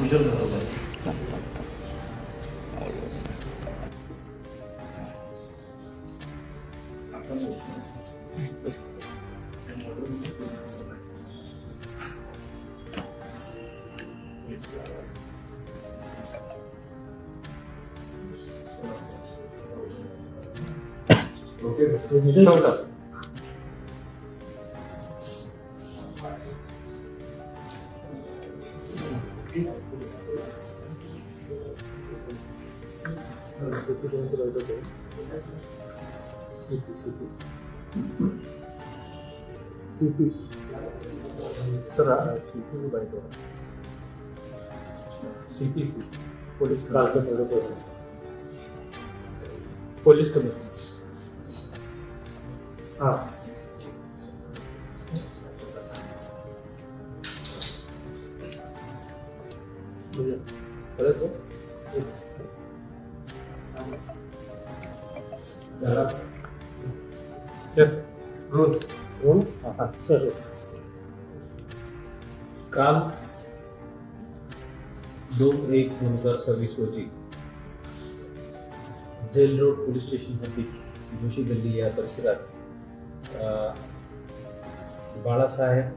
कुशल बरोबर okay CP sir CP bike CP police police commissioner हां खरंच रोज सर काल 2/1/2026 रोजी जेल रोड पोलीस स्टेशन हद्दीत जोशी गल्ली या परिसरात बाळासाहेब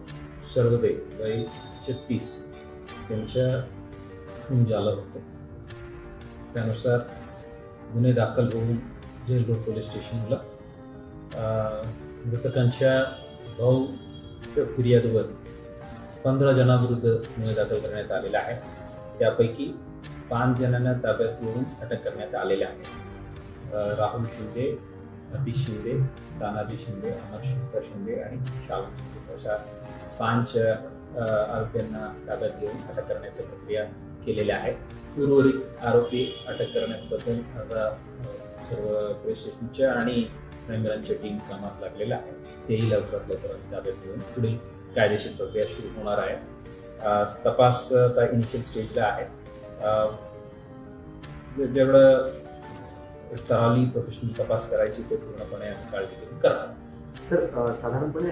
सर्वदे वय 36 यांच्या खून झालं होतं. त्यानुसार गुन्हे दाखल होऊन जेल रोड पोलीस स्टेशनला मृतकांच्या भाऊच्या फिर्यादीवर 15 जणांविरुद्ध गुन्हे दाखल करण्यात आलेला आहे. त्यापैकी 5 जणांना ताब्यात घेऊन अटक करण्यात आलेले आहे. राहुल शिंदे, अतिश शिंदे, तानाजी शिंदे, अमरशंकर शिंदे आणि शालू शिंदे अशा 5 आरोपींना ताब्यात घेऊन अटक करण्याची प्रक्रिया केलेल्या आहे. उर्वरित आरोपी अटक करण्याबद्दल आता सर्व पोलीस स्टेशनच्या आणि क्राईम ब्रांचच्या टीम कामात लागलेल्या आहे. तेही लवकरात लवकर ताब्यात घेऊन पुढील कायदेशीर प्रक्रिया सुरू होणार आहे. तपास आता इनिशियल स्टेजला आहे. जेवढं थॉरली प्रोफेशनल तपास करायची ते पूर्णपणे काळजी घेऊन करणार. सर साधारणपणे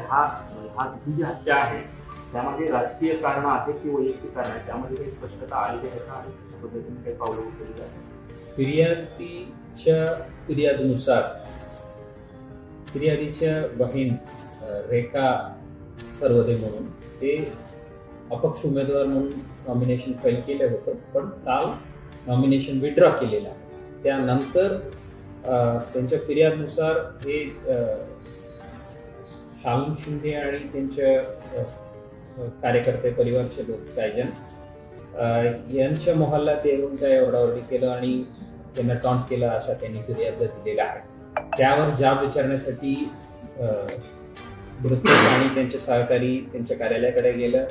ही जी हत्या आहे त्यामध्ये राजकीय कारण आहे की वैयक्तिक कारण आहे त्यामध्ये काही स्पष्टता आलेली आहे का आणि कशा पद्धतीने काही पावलं उचलली जातात? फिर्यादीच्या फिर्यादीनुसार फिर्यादीच्या बहीण रेखा सर्वदे म्हणून ते अपक्ष उमेदवार म्हणून नॉमिनेशन फाईल केलं होतं, पण काल नॉमिनेशन विड्रॉ केलेलं आहे. त्यानंतर त्यांच्या फिर्यादीनुसार हे शालू शिंदे आणि त्यांच्या कार्यकर्ते परिवारचे लोक काही जण यांच्या मोहल्ल्यात येऊन काही ओरडाओरडी केलं आणि त्यांना टॉन्ट केलं अशा त्यांनी फिर्याद दिलेला आहे. त्यावर जाब विचारण्यासाठी मृतक आणि त्यांचे सहकारी त्यांच्या कार्यालयाकडे गेलं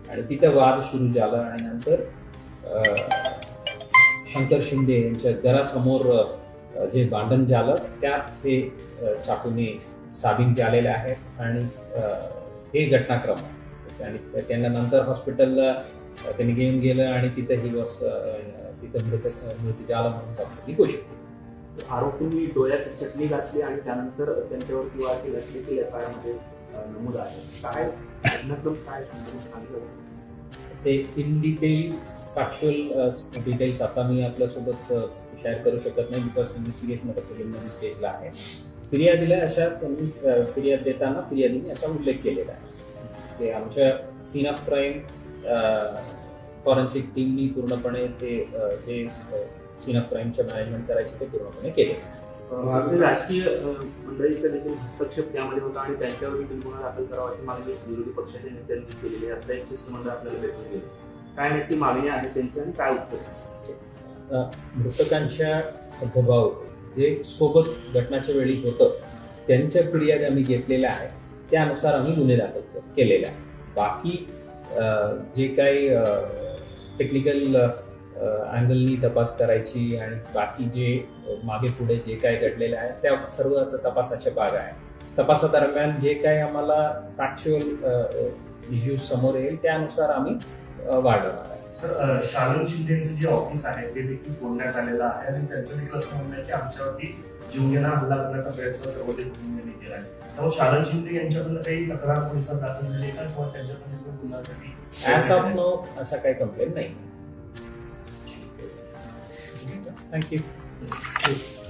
आणि तिथं वाद सुरू झाला आणि नंतर शंकर शिंदे यांच्या घरासमोर जे भांडण झालं त्यात ते चाकूने स्टॅबिंग झालेले आहेत आणि हे घटनाक्रम आणि त्यांना नंतर हॉस्पिटलला त्यांनी घेऊन गेलं आणि तिथं तिथं मृत्यू झाला म्हणून डॉक्टरनी घोषित केली. आरोपींनी डोळ्यात चटणी घातली आणि त्यानंतर त्यांच्यावरती वार केली असल्याचे या मध्ये नमूद आहे. काय घटनाक्रम काय सांगितलं ते इन डिटेल फॅक्च्युअल डिटेल्स आता मी आपल्यासोबत शेअर करू शकत नाही बिकॉज इन्व्हेस्टिगेशन आता प्रिलिमिनरी स्टेजला आहे. फिर्यादीला अशा त्यांनी फिर्याद देताना फिर्यादीने असा उल्लेख केलेला आहे. ते आमच्या सीन ऑफ क्राईम फॉरेन्सिक टीमनी पूर्णपणे ते जे सीन ऑफ क्राईमचं मॅनेजमेंट करायचे ते पूर्णपणे केले. राजकीय मंडळीचा देखील हस्तक्षेप त्यामध्ये होता आणि त्यांच्यावर देखील गुन्हा दाखल करावा अशी मागणी विरोधी पक्षाच्या नेत्यांनी केलेली आहे. आता एक शिष्टमंडळ आपल्याला भेटून गेले. काय नक्की मागणी आहे त्यांची आणि काय उत्तर? मृतकांच्या सगभाव जे सोबत घटनाच्या वेळी होतं त्यांच्या फिर्याद आम्ही घेतलेल्या आहे. त्यानुसार आम्ही गुन्हे दाखल केलेले आहे. बाकी जे काही टेक्निकल अँगलनी तपास करायची आणि बाकी जे मागे पुढे जे काय घडलेलं आहे त्या सर्व तपासाच्या भाग आहे. तपासादरम्यान जे काही आम्हाला फॅक्च्युअल इश्यूज समोर येईल त्यानुसार आम्ही वाढवणार आहे. सर शालू शिंदेचं जे ऑफिस आहे ते देखील फोडण्यात आलेलं आहे आणि त्यांचं देखील असं म्हणणं आहे की आमच्यावरती जीवघेणा हल्ला करण्याचा प्रयत्न सर्वोदय कुटुंबियांनी केला आहे. त्यामुळे शालू शिंदे यांच्याकडून काही तक्रार पोलिसात दाखल झाली का किंवा त्यांच्याकडून गुन्ह्यासाठी ऍज ऑफ नो असा काही कंप्लेंट नाही. ठीक आहे थँक्यू